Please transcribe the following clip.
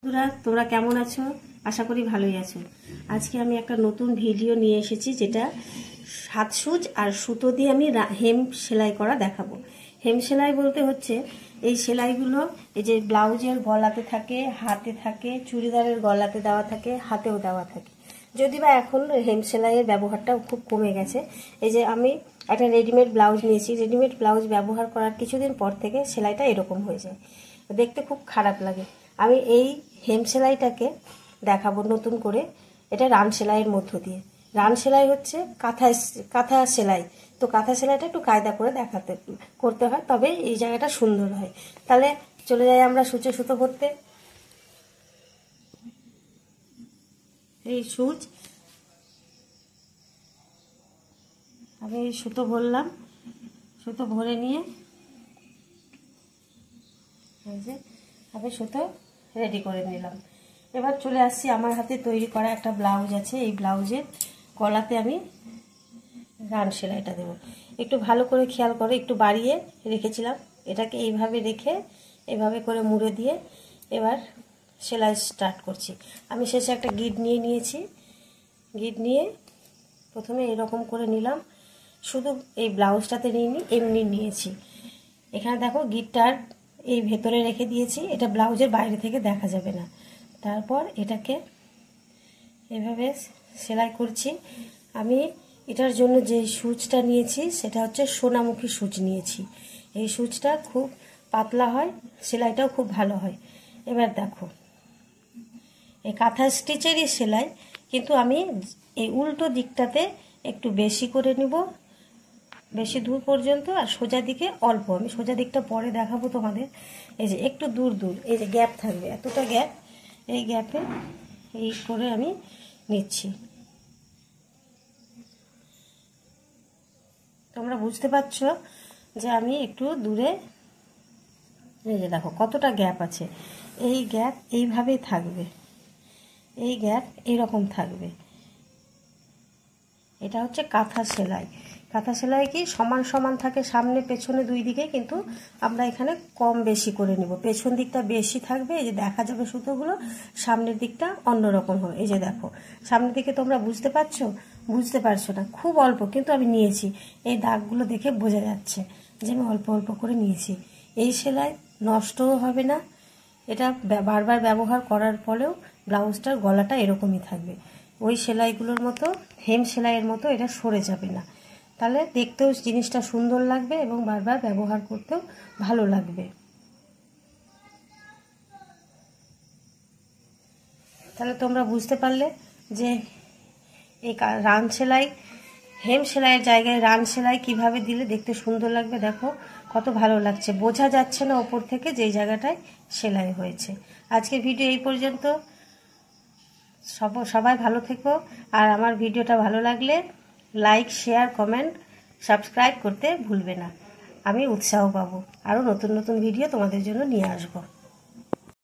বন্ধুরা, তোমরা কেমন আছো? আশা করি ভালোই আছো। আজকে আমি একটা নতুন ভিডিও নিয়ে এসেছি, যেটা হাত সুচ আর সুতো দিয়ে আমি হেম সেলাই করা দেখাবো। হেম সেলাই বলতে হচ্ছে এই সেলাইগুলো এই যে ব্লাউজের গলাতে থাকে, হাতে থাকে, চুড়িদারের গলাতে দেওয়া থাকে, হাতেও দেওয়া থাকে। যদি বা এখন হেম সেলাইয়ের ব্যবহারটাও খুব কমে গেছে। এই যে আমি একটা রেডিমেড ব্লাউজ নিয়েছি, রেডিমেড ব্লাউজ ব্যবহার করার কিছুদিন পর থেকে সেলাইটা এরকম হয়ে যায়, দেখতে খুব খারাপ লাগে। আমি এই হেম সেলাইটাকে দেখাবো নতুন করে। এটা রান সেলাইয়ের মধ্য দিয়ে। রান সেলাই হচ্ছে কাঁথা সেলাই। তো কাঁথা সেলাইটা একটু কায়দা করে করতে হয়, তবে এই জায়গাটা সুন্দর হয়। তাহলে চলে যাই আমরা সূচে সুতো ভরতে। এই সূচ আমি এই সুতো ভরলাম, সুতো ভরে নিয়ে এই যে আমি সুতো রেডি করে নিলাম। এবার চলে আসছি, আমার হাতে তৈরি করা একটা ব্লাউজ আছে। এই ব্লাউজের গলাতে আমি রান সেলাইটা দেবো। একটু ভালো করে খেয়াল করে, একটু বাড়িয়ে রেখেছিলাম, এটাকে এইভাবে রেখে এভাবে করে মুড়ে দিয়ে এবার সেলাই স্টার্ট করছি। আমি শেষে একটা গিট নিয়ে নিয়েছি। গিট নিয়ে প্রথমে এরকম করে নিলাম, শুধু এই ব্লাউজটাতে নিইনি, এমনি নিয়েছি। এখানে দেখো গিটটার এই ভেতরে রেখে দিয়েছি, এটা ব্লাউজের বাইরে থেকে দেখা যাবে না। তারপর এটাকে এভাবে সেলাই করছি। আমি এটার জন্য যে সূচটা নিয়েছি সেটা হচ্ছে সোনামুখী সূচ নিয়েছি। এই সূচটা খুব পাতলা হয়, সেলাইটাও খুব ভালো হয়। এবার দেখো, এই কাঁথা স্টিচেরই সেলাই, কিন্তু আমি এই উল্টো দিকটাতে একটু বেশি করে নিব, বেশি দূর পর্যন্ত, আর সোজা দিকে অল্প। আমি সোজা দিকটা পরে দেখাবো তোমাদের। এই যে একটু দূর দূর এই যে গ্যাপ থাকবে, এতটা গ্যাপ, এই গ্যাপে এই করে আমি নিচ্ছি। তোমরা বুঝতে পারছো যে আমি একটু দূরে, এই যে দেখো কতটা গ্যাপ আছে। এই গ্যাপ এইভাবেই থাকবে, এই গ্যাপ এইরকম থাকবে। এটা হচ্ছে কাঁথা সেলাই। কাঁথা সেলাই কি সমান সমান থাকে সামনে পেছনে দুই দিকে, কিন্তু আমরা এখানে কম বেশি করে নিব। পেছন দিকটা বেশি থাকবে, এই যে দেখা যাবে সুতোগুলো, সামনের দিকটা অন্যরকম হবে। এই যে দেখো সামনের দিকে তোমরা বুঝতে পারছো না, খুব অল্প কিন্তু আমি নিয়েছি। এই দাগগুলো দেখে বোঝা যাচ্ছে যে আমি অল্প অল্প করে নিয়েছি। এই সেলাই নষ্টও হবে না, এটা বারবার ব্যবহার করার ফলেও ব্লাউজটার গলাটা এরকমই থাকবে। ওই সেলাইগুলোর মতো, হেম সেলাইয়ের মতো এটা সরে যাবে না। তাহলে দেখতেও জিনিসটা সুন্দর লাগবে এবং বারবার ব্যবহার করতেও ভালো লাগবে। তাহলে তোমরা বুঝতে পারলে যে এই রান সেলাই, হেম সেলাইয়ের জায়গায় রান সেলাই কিভাবে দিলে দেখতে সুন্দর লাগবে। দেখো কত ভালো লাগছে, বোঝা যাচ্ছে না ওপর থেকে যে জায়গাটায় সেলাই হয়েছে। আজকের ভিডিও এই পর্যন্ত। সবাই ভালো থেকো, আর আমার ভিডিওটা ভালো লাগলে লাইক, শেয়ার, কমেন্ট, সাবস্ক্রাইব করতে ভুলবে না। আমি উৎসাহ পাবো, আরও নতুন নতুন ভিডিও তোমাদের জন্য নিয়ে আসবো।